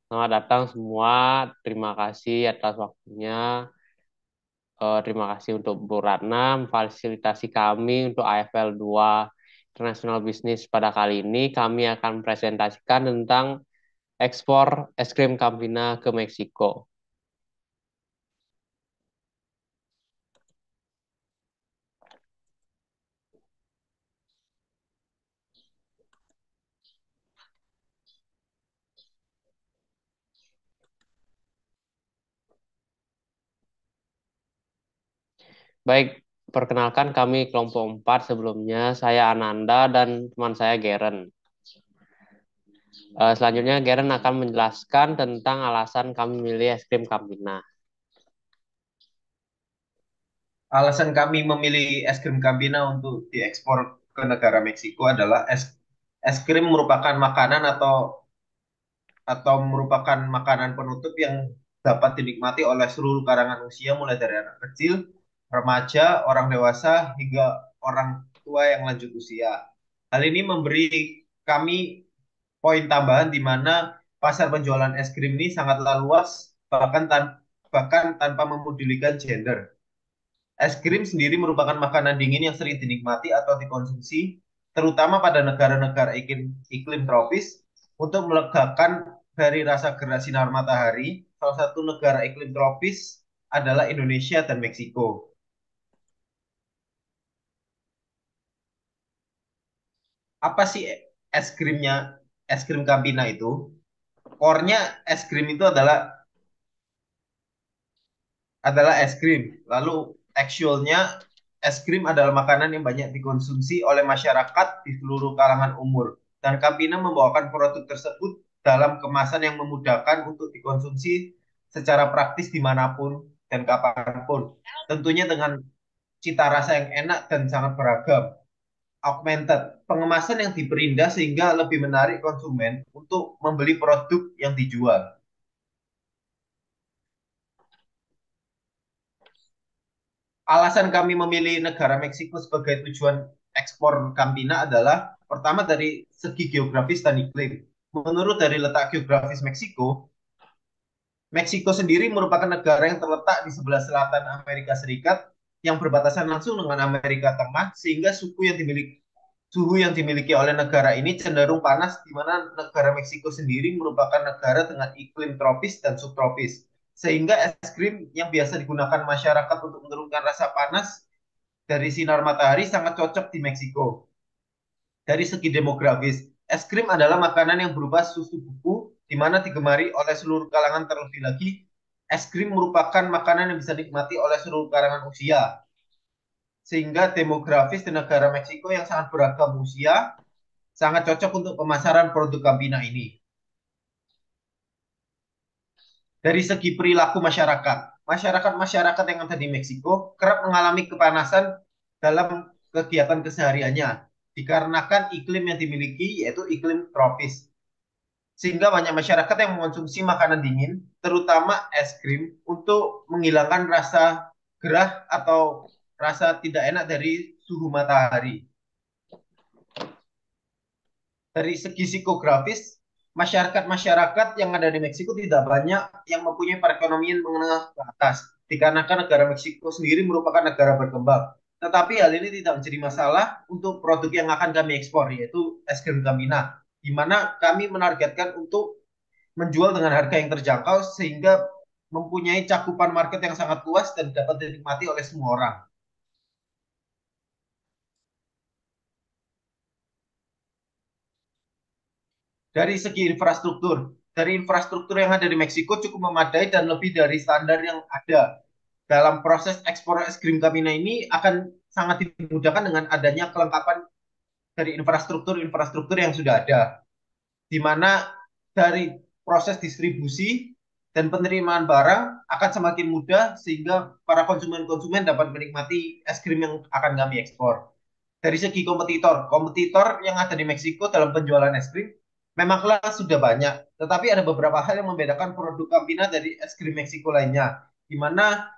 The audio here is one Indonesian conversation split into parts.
Selamat datang semua. Terima kasih atas waktunya. Terima kasih untuk Bu Ratna memfasilitasi kami untuk AFL 2 International Business pada kali ini. Kami akan presentasikan tentang ekspor es krim Campina ke Meksiko. Baik, perkenalkan kami kelompok 4 sebelumnya. Saya Ananda dan teman saya Geren. Selanjutnya Geren akan menjelaskan tentang alasan kami memilih es krim Campina. Alasan kami memilih es krim Campina untuk diekspor ke negara Meksiko adalah es krim merupakan makanan atau merupakan makanan penutup yang dapat dinikmati oleh seluruh kalangan usia mulai dari anak kecil, remaja, orang dewasa hingga orang tua yang lanjut usia. Hal ini memberi kami poin tambahan di mana pasar penjualan es krim ini sangatlah luas bahkan tanpa memedulikan gender. Es krim sendiri merupakan makanan dingin yang sering dinikmati atau dikonsumsi, terutama pada negara-negara iklim tropis, untuk melegakan dari rasa gerah sinar matahari. Salah satu negara iklim tropis adalah Indonesia dan Meksiko. Apa sih es krimnya, es krim Campina itu? Core-nya es krim itu adalah es krim. Lalu actualnya es krim adalah makanan yang banyak dikonsumsi oleh masyarakat di seluruh kalangan umur. Dan Campina membawakan produk tersebut dalam kemasan yang memudahkan untuk dikonsumsi secara praktis dimanapun dan kapanpun. Tentunya dengan cita rasa yang enak dan sangat beragam. Augmented, pengemasan yang diperindah sehingga lebih menarik konsumen untuk membeli produk yang dijual. Alasan kami memilih negara Meksiko sebagai tujuan ekspor Campina adalah pertama dari segi geografis dan iklim. Menurut dari letak geografis Meksiko, Meksiko sendiri merupakan negara yang terletak di sebelah selatan Amerika Serikat yang berbatasan langsung dengan Amerika Tengah sehingga suhu yang dimiliki oleh negara ini cenderung panas di mana negara Meksiko sendiri merupakan negara dengan iklim tropis dan subtropis. Sehingga es krim yang biasa digunakan masyarakat untuk menurunkan rasa panas dari sinar matahari sangat cocok di Meksiko. Dari segi demografis, es krim adalah makanan yang berupa susu buku, di mana digemari oleh seluruh kalangan terlebih lagi. Es krim merupakan makanan yang bisa dinikmati oleh seluruh kalangan usia, sehingga demografis di negara Meksiko yang sangat beragam usia, sangat cocok untuk pemasaran produk Campina ini. Dari segi perilaku masyarakat, masyarakat yang ada di Meksiko kerap mengalami kepanasan dalam kegiatan kesehariannya dikarenakan iklim yang dimiliki yaitu iklim tropis. Sehingga banyak masyarakat yang mengonsumsi makanan dingin, terutama es krim, untuk menghilangkan rasa gerah atau rasa tidak enak dari suhu matahari. Dari segi psikografis, masyarakat-masyarakat yang ada di Meksiko tidak banyak yang mempunyai perekonomian menengah ke atas, dikarenakan negara Meksiko sendiri merupakan negara berkembang. Tetapi hal ini tidak menjadi masalah untuk produk yang akan kami ekspor, yaitu es krim Campina, di mana kami menargetkan untuk menjual dengan harga yang terjangkau sehingga mempunyai cakupan market yang sangat luas dan dapat dinikmati oleh semua orang. Dari infrastruktur yang ada di Meksiko cukup memadai dan lebih dari standar yang ada. Dalam proses ekspor es krim Camina ini akan sangat dimudahkan dengan adanya kelengkapan dari infrastruktur yang sudah ada, di mana dari proses distribusi dan penerimaan barang akan semakin mudah sehingga para konsumen-konsumen dapat menikmati es krim yang akan kami ekspor. Dari segi kompetitor yang ada di Meksiko dalam penjualan es krim memanglah sudah banyak, tetapi ada beberapa hal yang membedakan produk Campina dari es krim Meksiko lainnya, di mana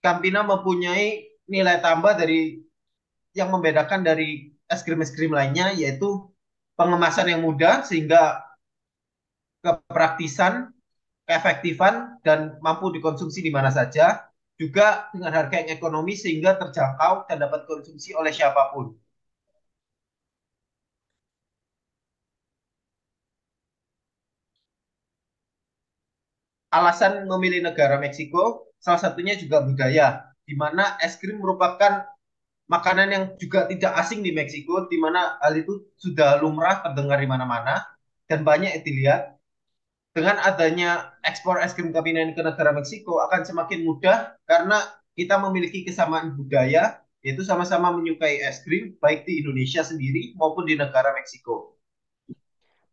Campina mempunyai nilai tambah dari yang membedakan dari es krim lainnya, yaitu pengemasan yang mudah sehingga kepraktisan, keefektifan, dan mampu dikonsumsi di mana saja, juga dengan harga yang ekonomi sehingga terjangkau dan dapat konsumsi oleh siapapun. Alasan memilih negara Meksiko, salah satunya juga budaya, di mana es krim merupakan makanan yang juga tidak asing di Meksiko, di mana hal itu sudah lumrah terdengar di mana-mana dan banyak dilihat. Dengan adanya ekspor es krim Kapinan ke negara Meksiko akan semakin mudah karena kita memiliki kesamaan budaya, yaitu sama-sama menyukai es krim, baik di Indonesia sendiri maupun di negara Meksiko.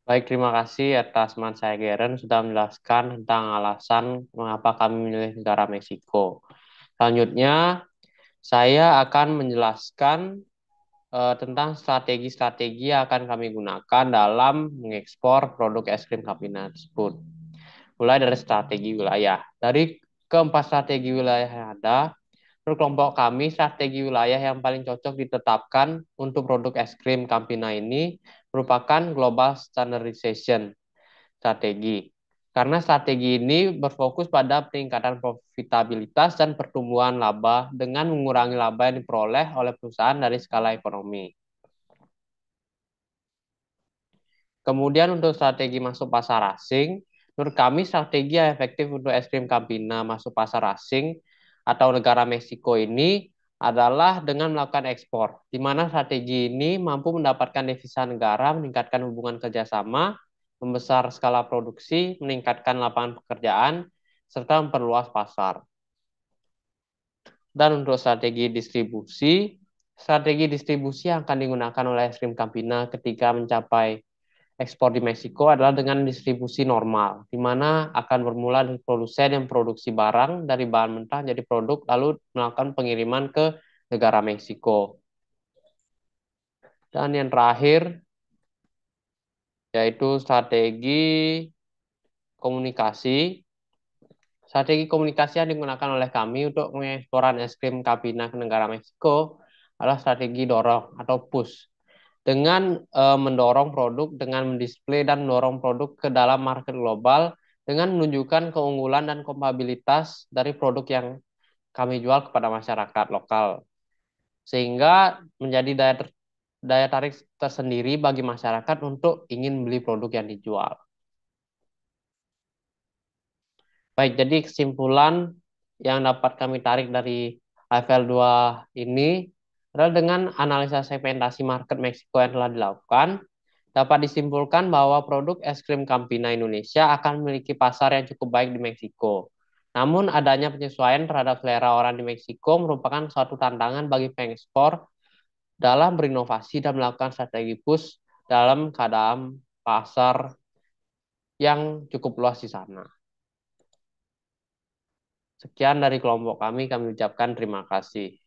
Baik, terima kasih atas Mas saya Geren sudah menjelaskan tentang alasan mengapa kami memilih negara Meksiko. Selanjutnya, saya akan menjelaskan tentang strategi-strategi yang akan kami gunakan dalam mengekspor produk es krim Kapina tersebut. Mulai dari strategi wilayah. Dari keempat strategi wilayah yang ada, menurut kelompok kami, strategi wilayah yang paling cocok ditetapkan untuk produk es krim Campina ini merupakan global standardization strategi. Karena strategi ini berfokus pada peningkatan profitabilitas dan pertumbuhan laba dengan mengurangi laba yang diperoleh oleh perusahaan dari skala ekonomi. Kemudian untuk strategi masuk pasar asing, menurut kami strategi yang efektif untuk es krim Campina masuk pasar asing atau negara Meksiko ini adalah dengan melakukan ekspor, di mana strategi ini mampu mendapatkan devisa negara, meningkatkan hubungan kerjasama, membesar skala produksi, meningkatkan lapangan pekerjaan, serta memperluas pasar. Dan untuk strategi distribusi yang akan digunakan oleh es krim Campina ketika mencapai ekspor di Meksiko adalah dengan distribusi normal, di mana akan bermula dari produsen yang produksi barang dari bahan mentah jadi produk, lalu melakukan pengiriman ke negara Meksiko. Dan yang terakhir, yaitu strategi komunikasi. Strategi komunikasi yang digunakan oleh kami untuk mengekspor es krim Capina ke negara Meksiko adalah strategi dorong atau push dengan mendorong produk, dengan mendisplay dan mendorong produk ke dalam market global dengan menunjukkan keunggulan dan kompatibilitas dari produk yang kami jual kepada masyarakat lokal. Sehingga menjadi daya tarik tersendiri bagi masyarakat untuk ingin beli produk yang dijual. Baik, jadi kesimpulan yang dapat kami tarik dari level 2 ini adalah dengan analisa segmentasi market Meksiko yang telah dilakukan, dapat disimpulkan bahwa produk es krim Campina Indonesia akan memiliki pasar yang cukup baik di Meksiko. Namun adanya penyesuaian terhadap selera orang di Meksiko merupakan suatu tantangan bagi pengekspor dalam berinovasi dan melakukan strategi push dalam keadaan pasar yang cukup luas di sana. Sekian dari kelompok kami ucapkan terima kasih.